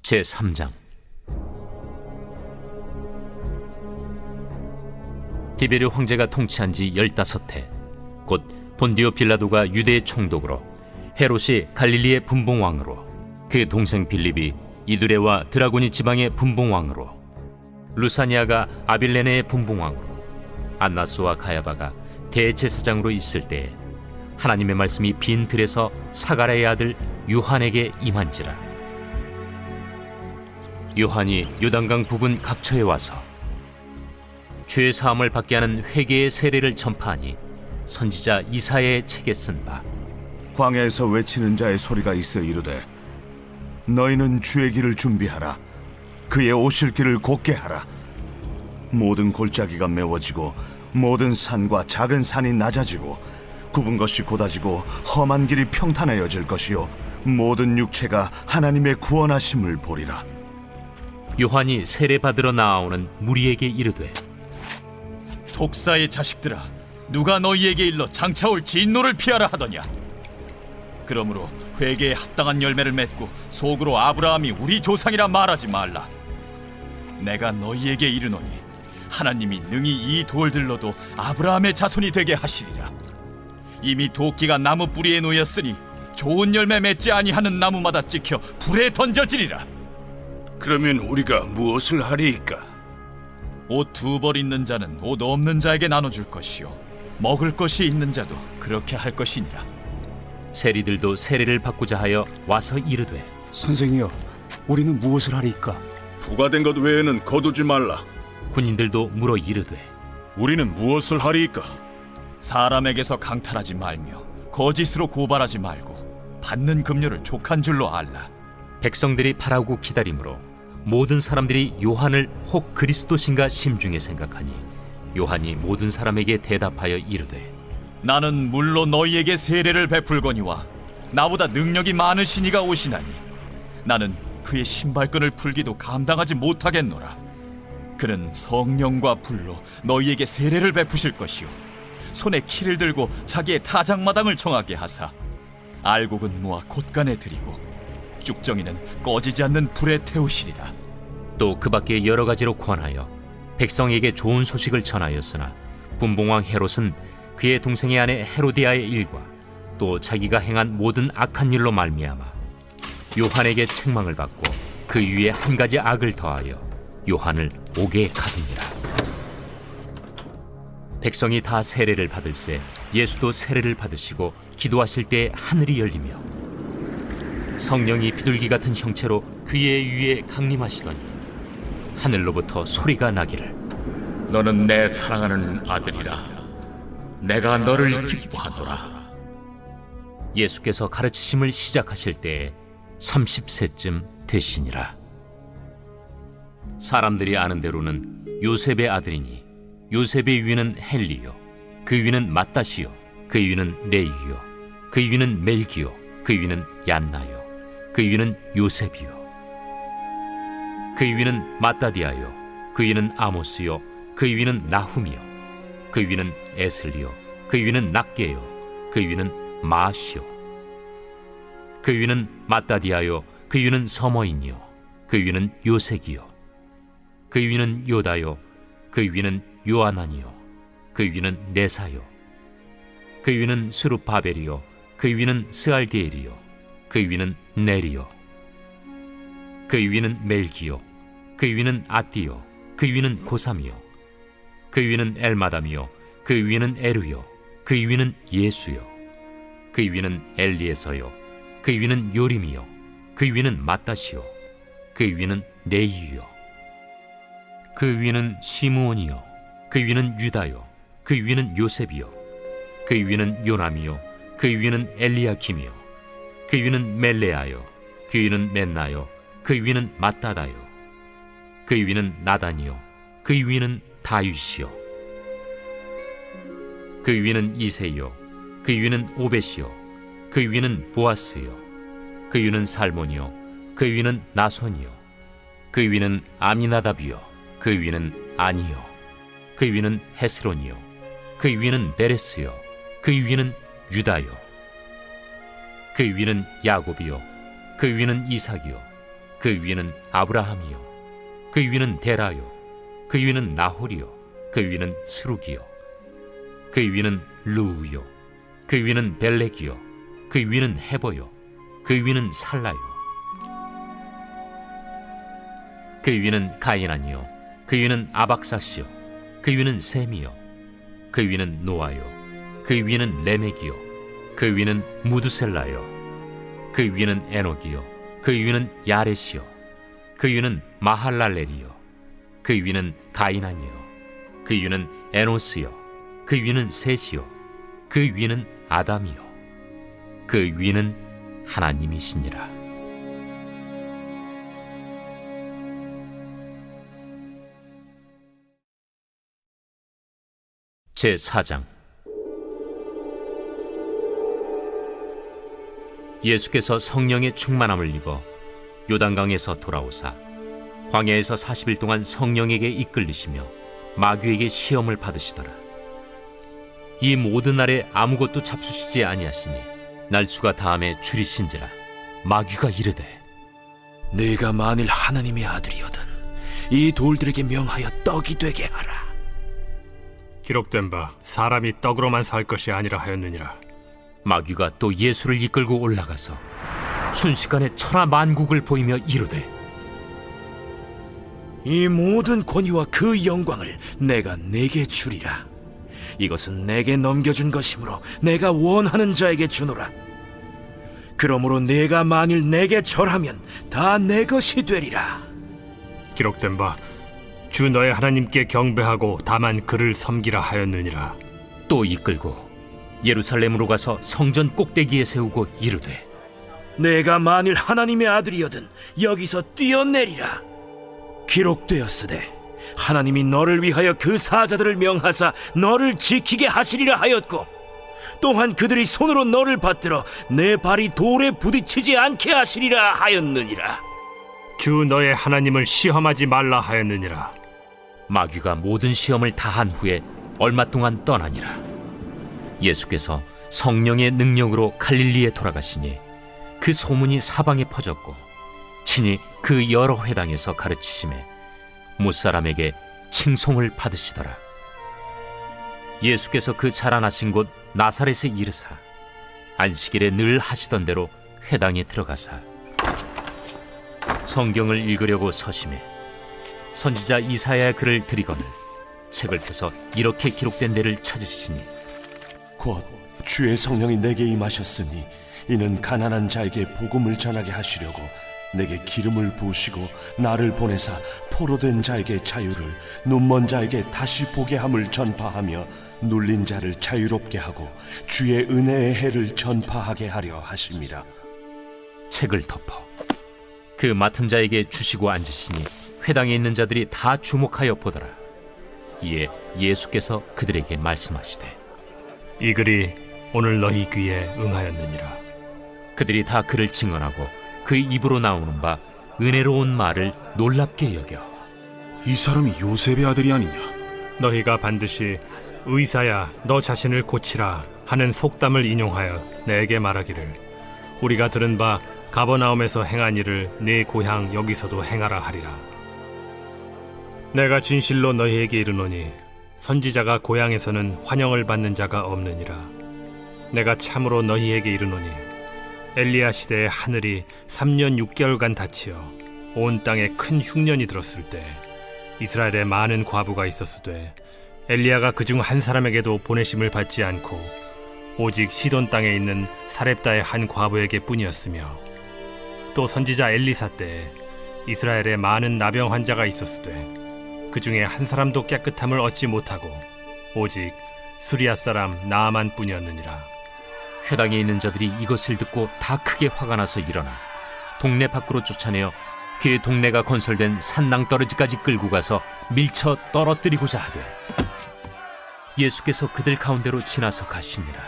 제3장. 디베르 황제가 통치한 지 15해, 곧 본디오 빌라도가 유대의 총독으로, 헤롯이 갈릴리의 분봉왕으로, 그 동생 빌립이 이두레와 드라고니 지방의 분봉왕으로, 루사니아가 아빌레네의 분봉왕으로, 안나스와 가야바가 대제사장으로 있을 때에 하나님의 말씀이 빈 들에서 사가랴의 아들 요한에게 임한지라. 요한이 요단강 부근 각처에 와서 죄 사함을 받게 하는 회개의 세례를 전파하니, 선지자 이사야의 책에 쓴 바, 광야에서 외치는 자의 소리가 있어 이르되, 너희는 주의 길을 준비하라. 그의 오실 길을 곧게 하라. 모든 골짜기가 메워지고 모든 산과 작은 산이 낮아지고 굽은 것이 곧아지고 험한 길이 평탄하여질 것이요 모든 육체가 하나님의 구원하심을 보리라. 요한이 세례 받으러 나아오는 무리에게 이르되, 독사의 자식들아, 누가 너희에게 일러 장차 올 진노를 피하라 하더냐? 그러므로 회개에 합당한 열매를 맺고 속으로 아브라함이 우리 조상이라 말하지 말라. 내가 너희에게 이르노니 하나님이 능히 이 돌들로도 아브라함의 자손이 되게 하시리라. 이미 도끼가 나무 뿌리에 놓였으니 좋은 열매 맺지 아니하는 나무마다 찍혀 불에 던져지리라. 그러면 우리가 무엇을 하리이까? 옷 2벌 있는 자는 옷 없는 자에게 나눠줄 것이요 먹을 것이 있는 자도 그렇게 할 것이니라. 세리들도 세례를 받고자 하여 와서 이르되, 선생이여, 우리는 무엇을 하리이까? 부과된 것 외에는 거두지 말라. 군인들도 물어 이르되, 우리는 무엇을 하리이까? 사람에게서 강탈하지 말며 거짓으로 고발하지 말고 받는 급료를 족한 줄로 알라. 백성들이 바라고 기다림으로 모든 사람들이 요한을 혹 그리스도신가 심중에 생각하니, 요한이 모든 사람에게 대답하여 이르되, 나는 물로 너희에게 세례를 베풀거니와 나보다 능력이 많으신 이가 오시나니 나는 그의 신발끈을 풀기도 감당하지 못하겠노라. 그는 성령과 불로 너희에게 세례를 베푸실 것이요 손에 키를 들고 자기의 타작마당을 정하게 하사 알곡은 모아 곶간에 들이고 쭉정이는 꺼지지 않는 불에 태우시리라. 또 그 밖에 여러 가지로 권하여 백성에게 좋은 소식을 전하였으나, 분봉왕 헤롯은 그의 동생의 아내 헤로디아의 일과 또 자기가 행한 모든 악한 일로 말미암아 요한에게 책망을 받고 그 위에 한 가지 악을 더하여 요한을 옥에 가두니라. 백성이 다 세례를 받을새 예수도 세례를 받으시고 기도하실 때 하늘이 열리며 성령이 비둘기 같은 형체로 그의 위에 강림하시더니, 하늘로부터 소리가 나기를, 너는 내 사랑하는 아들이라. 내가 너를 기뻐하노라. 예수께서 가르치심을 시작하실 때에 30세쯤 되시니라. 사람들이 아는 대로는 요셉의 아들이니, 요셉의 위는 헬리요, 그 위는 맏다시요, 그 위는 레이요, 그 위는 멜기요, 그 위는 얀나요, 그 위는 요셉이요, 그 위는 마따디아요, 그 위는 아모스요, 그 위는 나훔이요, 그 위는 에슬리요, 그 위는 낙게요, 그 위는 마시요, 그 위는 마따디아요, 그 위는 서머인이요, 그 위는 요색이요, 그 위는 요다요, 그 위는 요아난이요, 그 위는 네사요, 그 위는 스룹바벨이요, 그 위는 스알디엘이요, 그 위는 네리요, 그 위는 멜기요, 그 위는 아띠요, 그 위는 고삼이요, 그 위는 엘마담이요, 그 위는 에루요, 그 위는 예수요, 그 위는 엘리에서요, 그 위는 요림이요, 그 위는 맏다시요, 그 위는 레이요, 그 위는 시므온이요, 그 위는 유다요, 그 위는 요셉이요, 그 위는 요남이요, 그 위는 엘리야킴이요, 그 위는 멜레아요, 그 위는 멘나요, 그 위는 마따다요, 그 위는 나단이요, 그 위는 다윗이요, 그 위는 이세요, 그 위는 오벳이요, 그 위는 보아스요, 그 위는 살몬이요, 그 위는 나손이요, 그 위는 아미나답이요, 그 위는 아니요, 그 위는 헤스론이요, 그 위는 베레스요, 그 위는 유다요, 그 위는 야곱이요, 그 위는 이삭이요, 그 위는 아브라함이요 그 위는 데라요 그 위는 나홀이요 그 위는 스룩이요 그 위는 루우요 그 위는 벨렉이요 그 위는 헤버요 그 위는 살라요 그 위는 가이난이요 그 위는 아박사시요 그 위는 셈이요 그 위는 노아요 그 위는 레멕이요 그 위는 무드셀라요 그 위는 에녹이요 그 위는 야렛이요 그 위는 마할랄렐이요 그 위는 가이난이요 그 위는 에노스요 그 위는 셋이요 그 위는 아담이요 그 위는 하나님이시니라. 제4장. 예수께서 성령의 충만함을 입어 요단강에서 돌아오사 광야에서 40일 동안 성령에게 이끌리시며 마귀에게 시험을 받으시더라. 이 모든 날에 아무것도 잡수시지 아니하시니 날수가 다함에 줄이신지라. 마귀가 이르되 네가 만일 하나님의 아들이거든 이 돌들에게 명하여 떡이 되게 하라. 기록된 바 사람이 떡으로만 살 것이 아니라 하였느니라. 마귀가 또 예수를 이끌고 올라가서 순식간에 천하 만국을 보이며 이르되 이 모든 권위와 그 영광을 내가 네게 주리라. 이것은 내게 넘겨준 것이므로 내가 원하는 자에게 주노라. 그러므로 네가 만일 내게 절하면 다 내 것이 되리라. 기록된 바 주 너의 하나님께 경배하고 다만 그를 섬기라 하였느니라. 또 이끌고 예루살렘으로 가서 성전 꼭대기에 세우고 이르되 내가 만일 하나님의 아들이거든 여기서 뛰어내리라. 기록되었으되 하나님이 너를 위하여 그 사자들을 명하사 너를 지키게 하시리라 하였고 또한 그들이 손으로 너를 받들어 내 발이 돌에 부딪히지 않게 하시리라 하였느니라. 주 너의 하나님을 시험하지 말라 하였느니라. 마귀가 모든 시험을 다한 후에 얼마 동안 떠나니라. 예수께서 성령의 능력으로 갈릴리에 돌아가시니 그 소문이 사방에 퍼졌고 친히 그 여러 회당에서 가르치심에 무사람에게 칭송을 받으시더라. 예수께서 그 자라나신 곳 나사렛에 이르사 안식일에 늘 하시던 대로 회당에 들어가사 성경을 읽으려고 서심해 선지자 이사야의 글을 들이거늘 책을 펴서 이렇게 기록된 데를 찾으시니 곧 주의 성령이 내게 임하셨으니 이는 가난한 자에게 복음을 전하게 하시려고 내게 기름을 부으시고 나를 보내사 포로된 자에게 자유를 눈먼 자에게 다시 보게 함을 전파하며 눌린 자를 자유롭게 하고 주의 은혜의 해를 전파하게 하려 하심이라. 책을 덮어 그 맡은 자에게 주시고 앉으시니 회당에 있는 자들이 다 주목하여 보더라. 이에 예수께서 그들에게 말씀하시되 이 글이 오늘 너희 귀에 응하였느니라. 그들이 다 그를 증언하고 그 입으로 나오는 바 은혜로운 말을 놀랍게 여겨 이 사람이 요셉의 아들이 아니냐? 너희가 반드시 의사야 너 자신을 고치라 하는 속담을 인용하여 내게 말하기를 우리가 들은 바 가버나움에서 행한 일을 네 고향 여기서도 행하라 하리라. 내가 진실로 너희에게 이르노니 선지자가 고향에서는 환영을 받는 자가 없느니라. 내가 참으로 너희에게 이르노니 엘리야 시대에 하늘이 3년 6개월간 닫히어 온 땅에 큰 흉년이 들었을 때 이스라엘에 많은 과부가 있었으되 엘리야가 그중 한 사람에게도 보내심을 받지 않고 오직 시돈 땅에 있는 사렙다의 한 과부에게 뿐이었으며 또 선지자 엘리사 때에 이스라엘에 많은 나병 환자가 있었으되 그 중에 한 사람도 깨끗함을 얻지 못하고 오직 수리아 사람 나아만 뿐이었느니라. 회당에 있는 자들이 이것을 듣고 다 크게 화가 나서 일어나 동네 밖으로 쫓아내어 그 동네가 건설된 산낭떠러지까지 끌고 가서 밀쳐 떨어뜨리고자 하되 예수께서 그들 가운데로 지나서 가시니라.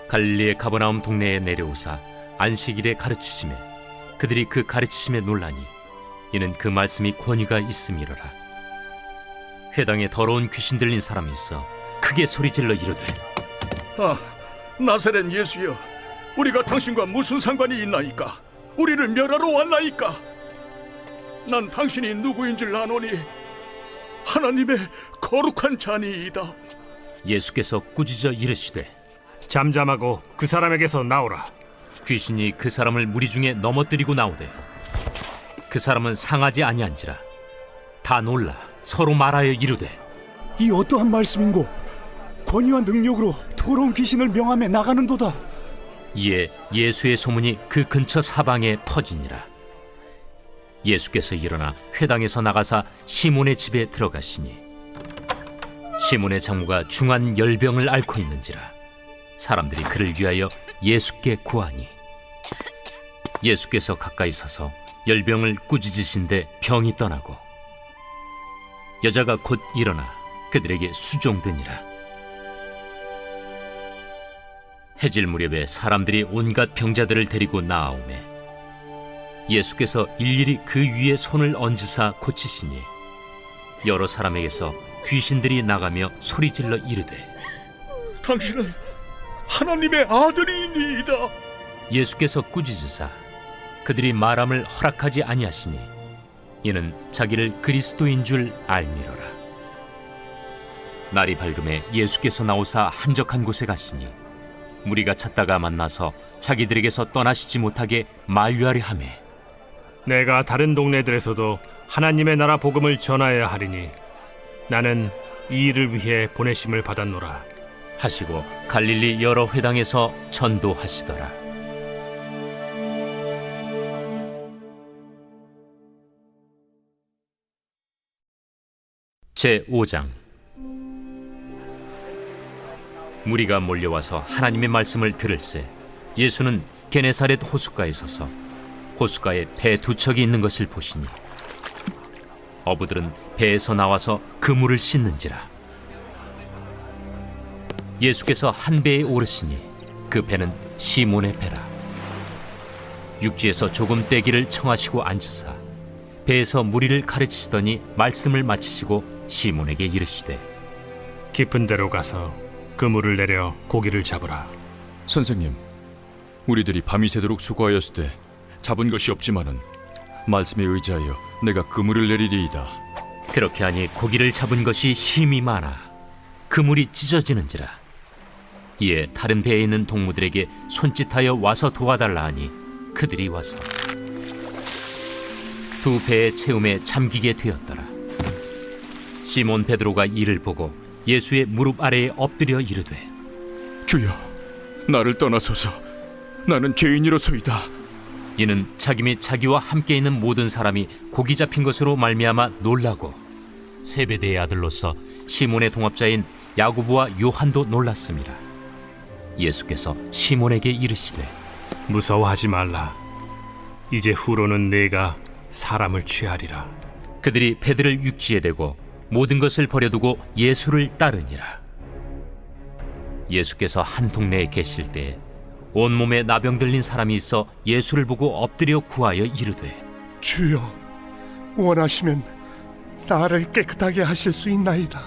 갈릴리의 가버나움 동네에 내려오사 안식일에 가르치시매 그들이 그 가르치심에 놀라니 이는 그 말씀이 권위가 있음이로라. 회당에 더러운 귀신 들린 사람이 있어 크게 소리질러 이르되 아, 나사렛 예수여, 우리가 당신과 무슨 상관이 있나이까? 우리를 멸하러 왔나이까? 난 당신이 누구인 줄 아노니 하나님의 거룩한 자니이다. 예수께서 꾸짖어 이르시되 잠잠하고 그 사람에게서 나오라. 귀신이 그 사람을 무리 중에 넘어뜨리고 나오되 그 사람은 상하지 아니한지라. 다 놀라 서로 말하여 이르되 이 어떠한 말씀인고? 권위와 능력으로 더러운 귀신을 명함에 나가는도다. 이에 예수의 소문이 그 근처 사방에 퍼지니라. 예수께서 일어나 회당에서 나가사 시몬의 집에 들어가시니 시몬의 장모가 중한 열병을 앓고 있는지라. 사람들이 그를 위하여 예수께 구하니 예수께서 가까이 서서 열병을 꾸짖으신데 병이 떠나고 여자가 곧 일어나 그들에게 수종되니라. 해질 무렵에 사람들이 온갖 병자들을 데리고 나아오매 예수께서 일일이 그 위에 손을 얹으사 고치시니 여러 사람에게서 귀신들이 나가며 소리질러 이르되 당신은 하나님의 아들이니이다. 예수께서 꾸짖으사 그들이 말함을 허락하지 아니하시니 이는 자기를 그리스도인 줄 알미러라. 날이 밝음에 예수께서 나오사 한적한 곳에 가시니 무리가 찾다가 만나서 자기들에게서 떠나시지 못하게 만류하려 하매 내가 다른 동네들에서도 하나님의 나라 복음을 전하여야 하리니 나는 이 일을 위해 보내심을 받았노라 하시고 갈릴리 여러 회당에서 전도하시더라. 제5장. 무리가 몰려와서 하나님의 말씀을 들을새 예수는 게네사렛 호숫가에 서서 호숫가에 배 두 척이 있는 것을 보시니 어부들은 배에서 나와서 그물을 씻는지라. 예수께서 한 배에 오르시니 그 배는 시몬의 배라. 육지에서 조금 떼기를 청하시고 앉으사 배에서 무리를 가르치시더니 말씀을 마치시고 시몬에게 이르시되 깊은 데로 가서 그물을 내려 고기를 잡으라. 선생님, 우리들이 밤이 새도록 수고하였으되 잡은 것이 없지만은 말씀에 의지하여 내가 그물을 내리리이다. 그렇게 하니 고기를 잡은 것이 심히 많아 그물이 찢어지는지라. 이에 다른 배에 있는 동무들에게 손짓하여 와서 도와달라 하니 그들이 와서 두 배의 채움에 잠기게 되었더라. 시몬 베드로가 이를 보고 예수의 무릎 아래에 엎드려 이르되 주여, 나를 떠나소서. 나는 죄인이로소이다. 이는 자기 및 자기와 함께 있는 모든 사람이 고기 잡힌 것으로 말미암아 놀라고 세베대의 아들로서 시몬의 동업자인 야고보와 요한도 놀랐습니다. 예수께서 시몬에게 이르시되 무서워하지 말라. 이제 후로는 내가 사람을 취하리라. 그들이 배들을 육지에 대고 모든 것을 버려두고 예수를 따르니라. 예수께서 한 동네에 계실 때 온몸에 나병 들린 사람이 있어 예수를 보고 엎드려 구하여 이르되 주여, 원하시면 나를 깨끗하게 하실 수 있나이다.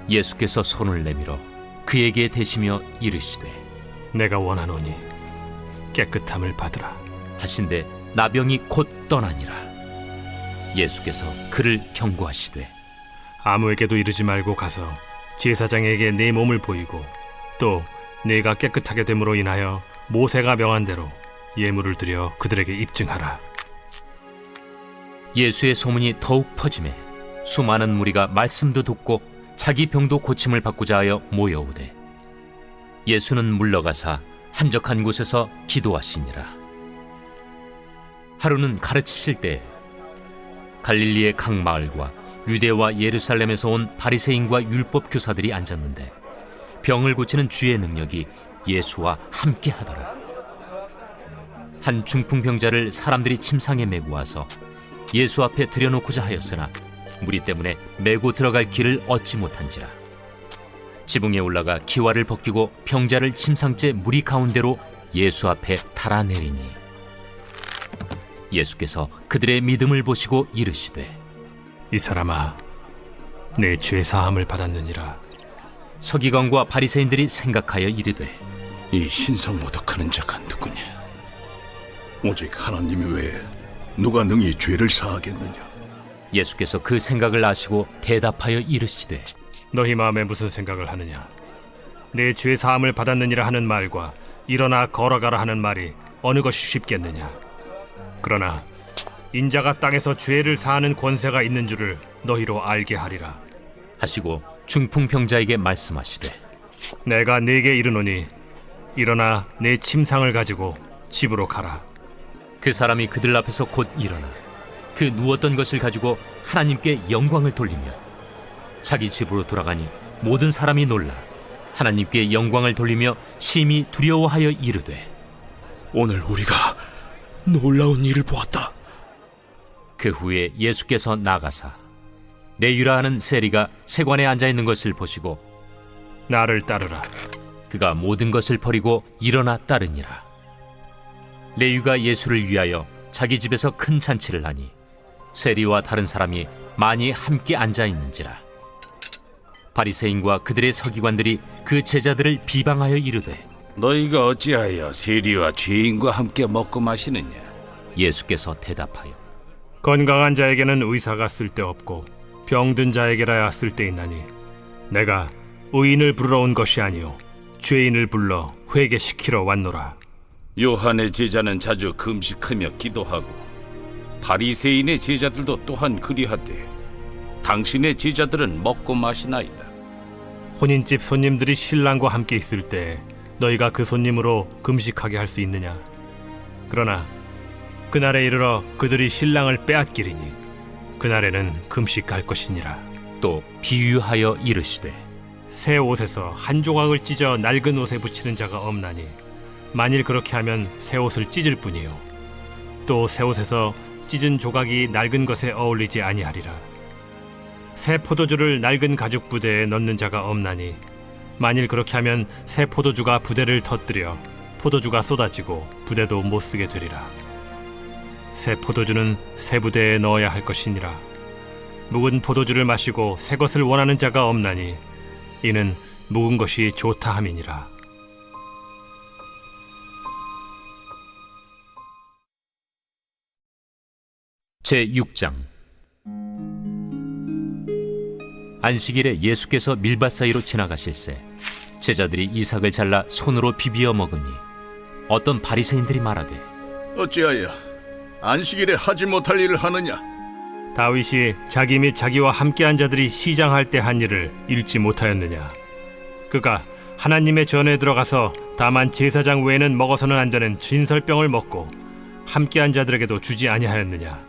예수께서 손을 내밀어 그에게 대시며 이르시되 내가 원하노니 깨끗함을 받으라 하신데 나병이 곧 떠나니라. 예수께서 그를 경고하시되 아무에게도 이르지 말고 가서 제사장에게 내 몸을 보이고 또 내가 깨끗하게 됨으로 인하여 모세가 명한 대로 예물을 드려 그들에게 입증하라. 예수의 소문이 더욱 퍼지매 수많은 무리가 말씀도 듣고 자기 병도 고침을 받고자 하여 모여오되 예수는 물러가사 한적한 곳에서 기도하시니라. 하루는 가르치실 때 갈릴리의 각 마을과 유대와 예루살렘에서 온 바리새인과 율법 교사들이 앉았는데 병을 고치는 주의 능력이 예수와 함께 하더라. 한 중풍병자를 사람들이 침상에 메고 와서 예수 앞에 들여놓고자 하였으나 무리 때문에 메고 들어갈 길을 얻지 못한지라. 지붕에 올라가 기와를 벗기고 병자를 침상째 무리 가운데로 예수 앞에 달아내리니 예수께서 그들의 믿음을 보시고 이르시되 이 사람아, 내 죄 사함을 받았느니라. 서기관과 바리새인들이 생각하여 이르되 이 신성모독하는 자가 누구냐? 오직 하나님 외에 누가 능히 죄를 사하겠느냐? 예수께서 그 생각을 아시고 대답하여 이르시되 너희 마음에 무슨 생각을 하느냐? 내 죄 사함을 받았느니라 하는 말과 일어나 걸어가라 하는 말이 어느 것이 쉽겠느냐? 그러나 인자가 땅에서 죄를 사하는 권세가 있는 줄을 너희로 알게 하리라. 하시고 중풍병자에게 말씀하시되 내가 네게 이르노니 일어나 내 침상을 가지고 집으로 가라. 그 사람이 그들 앞에서 곧 일어나 그 누웠던 것을 가지고 하나님께 영광을 돌리며 자기 집으로 돌아가니 모든 사람이 놀라 하나님께 영광을 돌리며 심히 두려워하여 이르되 오늘 우리가 놀라운 일을 보았다. 그 후에 예수께서 나가사 내유라 하는 세리가 세관에 앉아 있는 것을 보시고 나를 따르라. 그가 모든 것을 버리고 일어나 따르니라. 레위가 예수를 위하여 자기 집에서 큰 잔치를 하니 세리와 다른 사람이 많이 함께 앉아 있는지라. 바리새인과 그들의 서기관들이 그 제자들을 비방하여 이르되 너희가 어찌하여 세리와 죄인과 함께 먹고 마시느냐? 예수께서 대답하여 건강한 자에게는 의사가 쓸데없고 병든 자에게라야 쓸데있나니 내가 의인을 부르러 온 것이 아니요 죄인을 불러 회개시키러 왔노라. 요한의 제자는 자주 금식하며 기도하고 바리새인의 제자들도 또한 그리하되 당신의 제자들은 먹고 마시나이다. 혼인집 손님들이 신랑과 함께 있을 때 너희가 그 손님으로 금식하게 할 수 있느냐? 그러나 그날에 이르러 그들이 신랑을 빼앗기리니 그날에는 금식할 것이니라. 또 비유하여 이르시되 새 옷에서 한 조각을 찢어 낡은 옷에 붙이는 자가 없나니 만일 그렇게 하면 새 옷을 찢을 뿐이요 또 새 옷에서 찢은 조각이 낡은 것에 어울리지 아니하리라. 새 포도주를 낡은 가죽 부대에 넣는 자가 없나니 만일 그렇게 하면 새 포도주가 부대를 터뜨려 포도주가 쏟아지고 부대도 못 쓰게 되리라. 새 포도주는 새 부대에 넣어야 할 것이니라. 묵은 포도주를 마시고 새 것을 원하는 자가 없나니 이는 묵은 것이 좋다 함이니라. 제6장 안식일에 예수께서 밀밭 사이로 지나가실새 제자들이 이삭을 잘라 손으로 비비어 먹으니 어떤 바리새인들이 말하되 어찌하여 안식일에 하지 못할 일을 하느냐? 다윗이 자기 및 자기와 함께한 자들이 시장할 때 한 일을 읽지 못하였느냐? 그가 하나님의 전에 들어가서 다만 제사장 외에는 먹어서는 안 되는 진설병을 먹고 함께한 자들에게도 주지 아니하였느냐?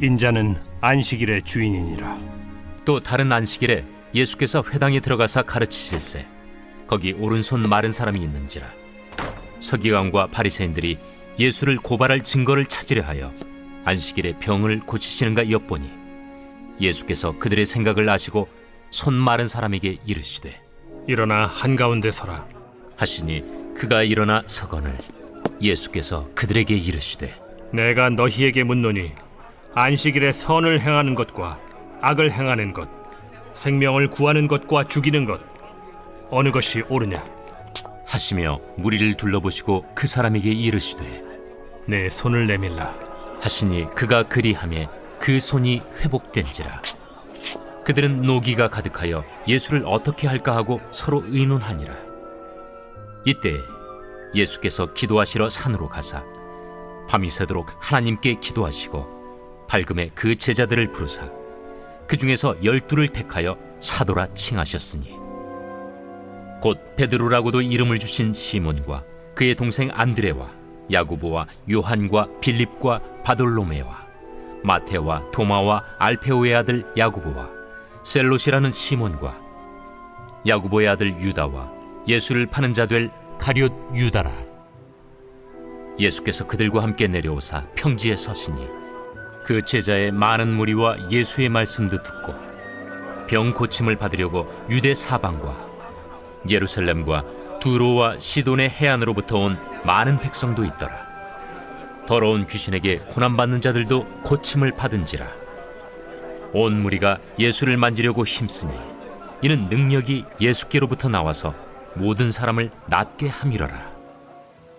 인자는 안식일의 주인이니라. 또 다른 안식일에 예수께서 회당에 들어가사 가르치실새 거기 오른손 마른 사람이 있는지라. 서기관과 바리새인들이 예수를 고발할 증거를 찾으려 하여 안식일에 병을 고치시는가 엿보니 예수께서 그들의 생각을 아시고 손 마른 사람에게 이르시되 일어나 한가운데 서라 하시니 그가 일어나 서거늘 예수께서 그들에게 이르시되 내가 너희에게 묻노니 안식일에 선을 행하는 것과 악을 행하는 것, 생명을 구하는 것과 죽이는 것 어느 것이 옳으냐? 하시며 무리를 둘러보시고 그 사람에게 이르시되 내 손을 내밀라 하시니 그가 그리하매 그 손이 회복된지라. 그들은 노기가 가득하여 예수를 어떻게 할까 하고 서로 의논하니라. 이때 예수께서 기도하시러 산으로 가사 밤이 새도록 하나님께 기도하시고 밝음에 그 제자들을 부르사 그 중에서 12를 택하여 사도라 칭하셨으니 곧 베드로라고도 이름을 주신 시몬과 그의 동생 안드레와 야고보와 요한과 빌립과 바돌로메와 마테와 도마와 알페오의 아들 야고보와 셀롯이라는 시몬과 야고보의 아들 유다와 예수를 파는 자 될 가룟 유다라. 예수께서 그들과 함께 내려오사 평지에 서시니 그 제자의 많은 무리와 예수의 말씀도 듣고 병 고침을 받으려고 유대 사방과 예루살렘과 두로와 시돈의 해안으로부터 온 많은 백성도 있더라. 더러운 귀신에게 고난받는 자들도 고침을 받은지라. 온 무리가 예수를 만지려고 힘쓰니 이는 능력이 예수께로부터 나와서 모든 사람을 낫게 함이러라.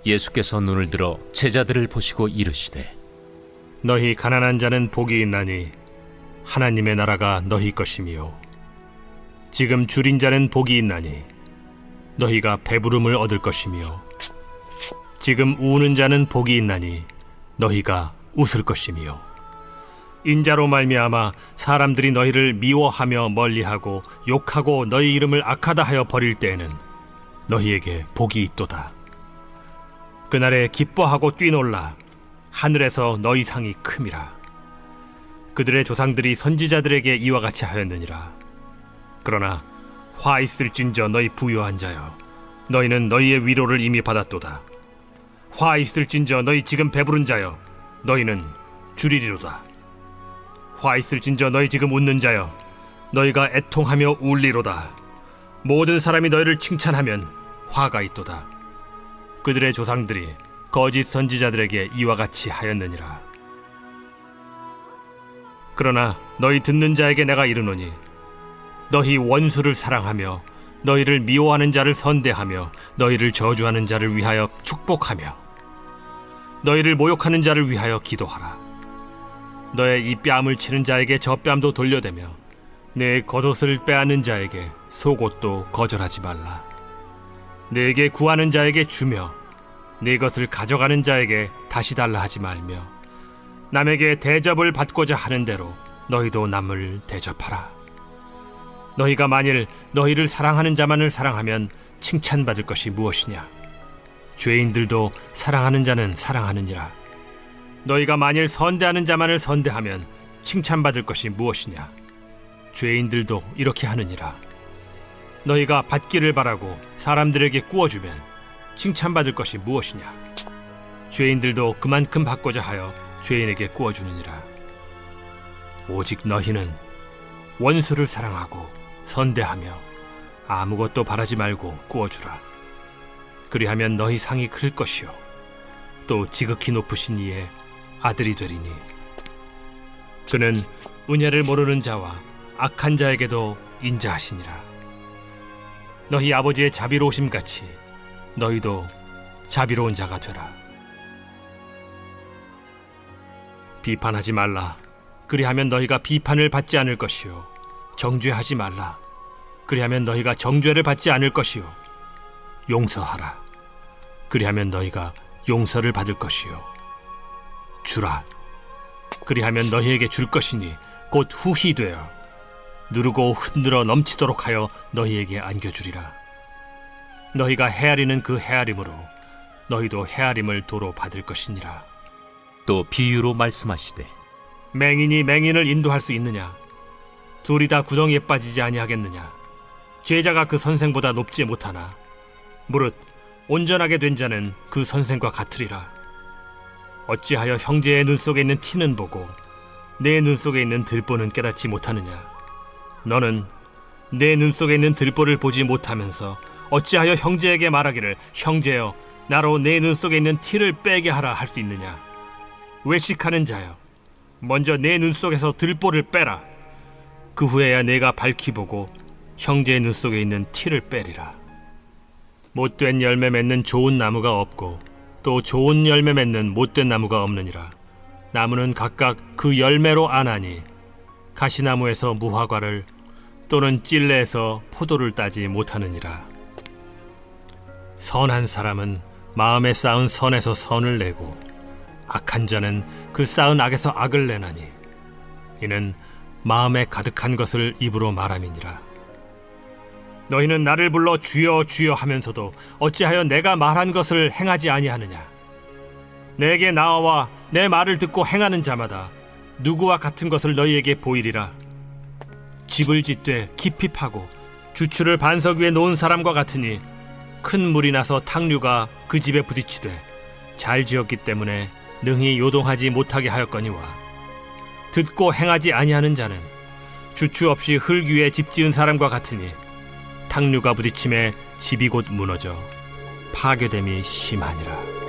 예수께서 눈을 들어 제자들을 보시고 이르시되 너희 가난한 자는 복이 있나니 하나님의 나라가 너희 것이며 지금 줄인 자는 복이 있나니 너희가 배부름을 얻을 것이며 지금 우는 자는 복이 있나니 너희가 웃을 것이며 인자로 말미암아 사람들이 너희를 미워하며 멀리하고 욕하고 너희 이름을 악하다 하여 버릴 때에는 너희에게 복이 있도다. 그날에 기뻐하고 뛰놀라. 하늘에서 너희 상이 큼이라. 그들의 조상들이 선지자들에게 이와 같이 하였느니라. 그러나 화 있을진저 너희 부요한 자여, 너희는 너희의 위로를 이미 받았도다. 화 있을진저 너희 지금 배부른 자여, 너희는 줄이리로다. 화 있을진저 너희 지금 웃는 자여, 너희가 애통하며 울리로다. 모든 사람이 너희를 칭찬하면 화가 있도다. 그들의 조상들이 거짓 선지자들에게 이와 같이 하였느니라. 그러나 너희 듣는 자에게 내가 이르노니 너희 원수를 사랑하며 너희를 미워하는 자를 선대하며 너희를 저주하는 자를 위하여 축복하며 너희를 모욕하는 자를 위하여 기도하라. 너의 이 뺨을 치는 자에게 저 뺨도 돌려대며 내 겉옷을 빼앗는 자에게 속옷도 거절하지 말라. 내게 구하는 자에게 주며 네 것을 가져가는 자에게 다시 달라 하지 말며 남에게 대접을 받고자 하는 대로 너희도 남을 대접하라. 너희가 만일 너희를 사랑하는 자만을 사랑하면 칭찬받을 것이 무엇이냐? 죄인들도 사랑하는 자는 사랑하느니라. 너희가 만일 선대하는 자만을 선대하면 칭찬받을 것이 무엇이냐? 죄인들도 이렇게 하느니라. 너희가 받기를 바라고 사람들에게 구워주면 칭찬받을 것이 무엇이냐? 죄인들도 그만큼 받고자 하여 죄인에게 구워주느니라. 오직 너희는 원수를 사랑하고 선대하며 아무것도 바라지 말고 구워주라. 그리하면 너희 상이 클 것이요 또 지극히 높으신 이의 아들이 되리니 그는 은혜를 모르는 자와 악한 자에게도 인자하시니라. 너희 아버지의 자비로우심 같이 너희도 자비로운 자가 되라. 비판하지 말라. 그리하면 너희가 비판을 받지 않을 것이요 정죄하지 말라. 그리하면 너희가 정죄를 받지 않을 것이요 용서하라. 그리하면 너희가 용서를 받을 것이요 주라. 그리하면 너희에게 줄 것이니 곧 후히 되어 누르고 흔들어 넘치도록 하여 너희에게 안겨주리라. 너희가 헤아리는 그 헤아림으로 너희도 헤아림을 도로 받을 것이니라. 또 비유로 말씀하시되 맹인이 맹인을 인도할 수 있느냐? 둘이 다 구덩이에 빠지지 아니하겠느냐? 제자가 그 선생보다 높지 못하나 무릇 온전하게 된 자는 그 선생과 같으리라. 어찌하여 형제의 눈 속에 있는 티는 보고 내 눈 속에 있는 들보는 깨닫지 못하느냐? 너는 내 눈 속에 있는 들보를 보지 못하면서 어찌하여 형제에게 말하기를 형제여 나로 내 눈 속에 있는 티를 빼게 하라 할 수 있느냐? 외식하는 자여 먼저 내 눈 속에서 들보를 빼라. 그 후에야 내가 밝히 보고 형제의 눈 속에 있는 티를 빼리라. 못된 열매 맺는 좋은 나무가 없고 또 좋은 열매 맺는 못된 나무가 없느니라. 나무는 각각 그 열매로 아나니 가시나무에서 무화과를 또는 찔레에서 포도를 따지 못하느니라. 선한 사람은 마음에 쌓은 선에서 선을 내고 악한 자는 그 쌓은 악에서 악을 내나니 이는 마음에 가득한 것을 입으로 말함이니라. 너희는 나를 불러 주여 주여 하면서도 어찌하여 내가 말한 것을 행하지 아니하느냐? 내게 나와 내 말을 듣고 행하는 자마다 누구와 같은 것을 너희에게 보이리라. 집을 짓되 깊이 파고 주추를 반석 위에 놓은 사람과 같으니 큰 물이 나서 탕류가 그 집에 부딪히되 잘 지었기 때문에 능히 요동하지 못하게 하였거니와 듣고 행하지 아니하는 자는 주추 없이 흙 위에 집 지은 사람과 같으니 탕류가 부딪힘에 집이 곧 무너져 파괴됨이 심하니라.